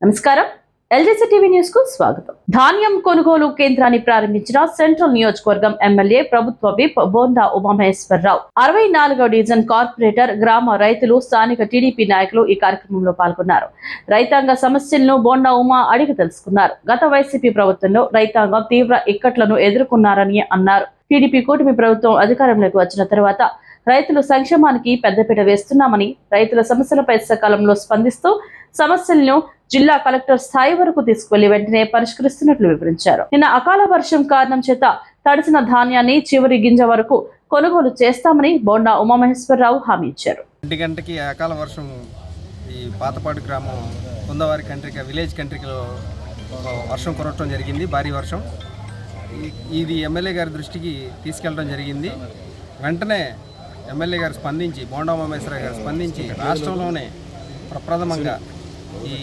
నమస్కారం. LGC TV news కు స్వాగతం. ధాన్యం కొనుగోలు కేంద్రాన్ని ప్రారంభించిన సెంట్రల్ నియోజకవర్గం ఎమ్మెల్యే ప్రభుత్వ విప్ బోండా ఉమామహేశ్వరరావు, 64వ డివిజన్ కార్పొరేటర్, గ్రామ రైతులు, స్థానిక టీడీపీ నాయకులు ఈ కార్యక్రమంలో పాల్గొన్నారు. రైతాంగ సమస్యలను బోండా ఉమా అడిగి తెలుసుకున్నారు. గత వైసీపీ ప్రభుత్వంలో రైతాంగం తీవ్ర ఇక్కట్లను ఎదుర్కొన్నారని అన్నారు. టీడీపీ కూటమి ప్రభుత్వం అధికారంలోకి వచ్చిన తర్వాత రైతుల సంక్షేమానికి పెద్దపీట వేస్తున్నామని, రైతుల సమస్యలపై సకాలంలో స్పందిస్తూ సమస్యలను జిల్లా కలెక్టర్ స్థాయి వరకు తీసుకువెళ్లి వెంటనే పరిష్కరిస్తున్నట్లు వివరించారు. నిన్న అకాల వర్షం కారణం చేత తడిసిన ధాన్యాన్ని చివరి గింజ వరకు కొనుగోలు చేస్తామని బోండా ఉమామహేశ్వరరావు హామీ ఇచ్చారు. 2 గంటకి అకాల వర్షం ఈ పాతపాడు గ్రామం కుందవారి కంట్రిక విలేజ్ కంట్రికలో వర్షం కురవటం జరిగింది. భారీ వర్షం. ఇది ఎమ్మెల్యే గారి దృష్టికి తీసుకెళ్ళడం జరిగింది. వెంటనే ఎమ్మెల్యే గారు స్పందించి, బోండా ఉమామహేశ్వరరావు గారు స్పందించి, రాష్ట్రంలోనే ప్రప్రథమంగా ఈ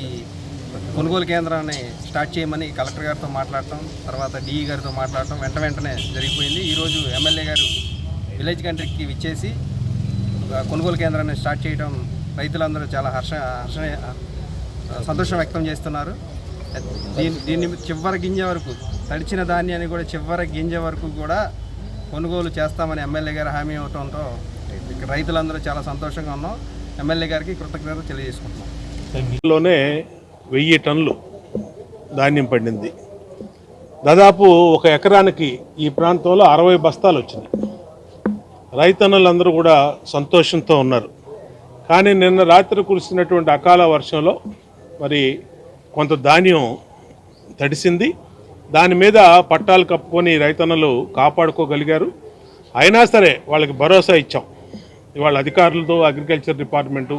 కొనుగోలు కేంద్రాన్ని స్టార్ట్ చేయమని కలెక్టర్ గారితో మాట్లాడటం, తర్వాత డిఈ గారితో మాట్లాడటం వెంటనే జరిగిపోయింది. ఈరోజు ఎమ్మెల్యే గారు విలేజ్ కంట్రీకి విచ్చేసి కొనుగోలు కేంద్రాన్ని స్టార్ట్ చేయడం రైతులందరూ చాలా సంతోషం వ్యక్తం చేస్తున్నారు. దీన్ని చివరి గింజ వరకు, తడిచిన ధాన్యాన్ని కూడా చివరి గింజ వరకు కూడా కొనుగోలు చేస్తామని ఎమ్మెల్యే గారు హామీ అవడంతో రైతులందరూ చాలా సంతోషంగా ఉన్నాం. ఎమ్మెల్యే గారికి కృతజ్ఞతలు తెలియజేసుకుంటున్నాం. లోనే 1000 టన్నులు ధాన్యం పండింది. దాదాపు 1 ఎకరానికి ఈ ప్రాంతంలో 60 బస్తాలు వచ్చినాయి. రైతన్నలందరూ కూడా సంతోషంతో ఉన్నారు. కానీ నిన్న రాత్రి కురిసినటువంటి అకాల వర్షంలో మరి కొంత ధాన్యం తడిసింది. దాని మీద పట్టాలు కప్పుకొని రైతన్నలు కాపాడుకోగలిగారు. అయినా సరే వాళ్ళకి భరోసా ఇచ్చాం. ఇవాళ అధికారులతో, అగ్రికల్చర్ డిపార్ట్మెంటు,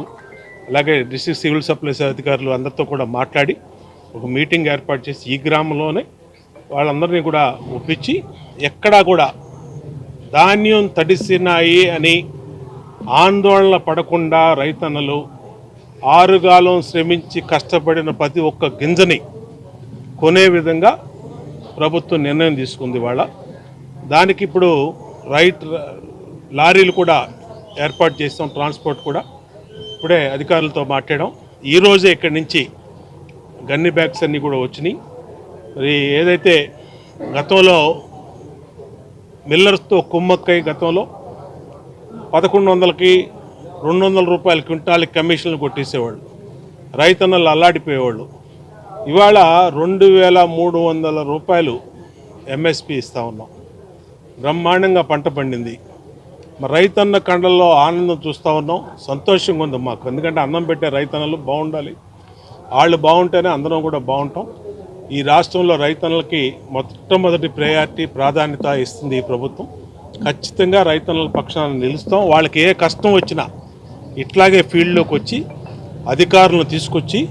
అలాగే డిస్ట్రిక్ట్ సివిల్ సప్లైస్ అధికారులు అందరితో కూడా మాట్లాడి ఒక మీటింగ్ ఏర్పాటు చేసి ఈ గ్రామంలోనే వాళ్ళందరినీ కూడా ఒప్పించి, ఎక్కడా కూడా ధాన్యం తడిసినాయి అని ఆందోళన పడకుండా రైతన్నలు ఆరుగాలం శ్రమించి కష్టపడిన ప్రతి ఒక్క గింజని కొనే విధంగా ప్రభుత్వం నిర్ణయం తీసుకుంది. వాళ్ళ దానికి ఇప్పుడు లారీలు కూడా ఏర్పాటు చేస్తాం, ట్రాన్స్పోర్ట్ కూడా ఇప్పుడే అధికారులతో మాట్లాడాం. ఈరోజే ఇక్కడి నుంచి గన్ని బ్యాగ్స్ అన్నీ కూడా వచ్చినాయి. మరి ఏదైతే గతంలో మిల్లర్స్తో కుమ్మక్కై గతంలో 1100కి 200 రూపాయల క్వింటాలకి కమిషన్లు కొట్టేసేవాళ్ళు, రైతన్నలు అల్లాడిపోయేవాళ్ళు. ఇవాళ 2300 రూపాయలు ఎంఎస్పి ఇస్తూ ఉన్నాం. బ్రహ్మాండంగా పంట పండింది. మరి రైతన్న కండల్లో ఆనందం చూస్తూ ఉన్నాం. సంతోషంగా ఉంది మాకు. ఎందుకంటే అన్నం పెట్టే రైతన్నలు బాగుండాలి. వాళ్ళు బాగుంటేనే అందరం కూడా బాగుంటాం. ఈ రాష్ట్రంలో రైతన్నలకి మొట్టమొదటి ప్రాధాన్యత ఇస్తుంది ఈ ప్రభుత్వం. ఖచ్చితంగా రైతన్నల పక్షాన నిలుస్తాం. వాళ్ళకి ఏ కష్టం వచ్చినా ఇట్లాగే ఫీల్డ్లోకి వచ్చి అధికారులను తీసుకొచ్చి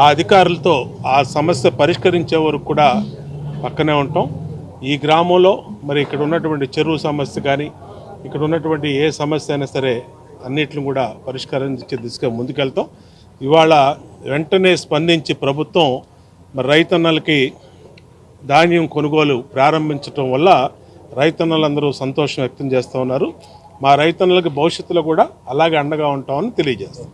ఆ అధికారులతో ఆ సమస్య పరిష్కరించే వరకు కూడా పక్కనే ఉంటాం. ఈ గ్రామంలో మరి ఇక్కడ ఉన్నటువంటి చెరువు సమస్య కానీ, ఇక్కడ ఉన్నటువంటి ఏ సమస్య అయినా సరే అన్నిటిని కూడా పరిష్కరించే దిశగా ముందుకెళ్తాం. ఇవాళ వెంటనే స్పందించి ప్రభుత్వం మరి రైతన్నలకి ధాన్యం కొనుగోలు ప్రారంభించడం వల్ల రైతన్నలందరూ సంతోషం వ్యక్తం చేస్తూ ఉన్నారు. మా రైతన్నలకి భవిష్యత్తులో కూడా అలాగే అండగా ఉంటామని తెలియజేస్తాం.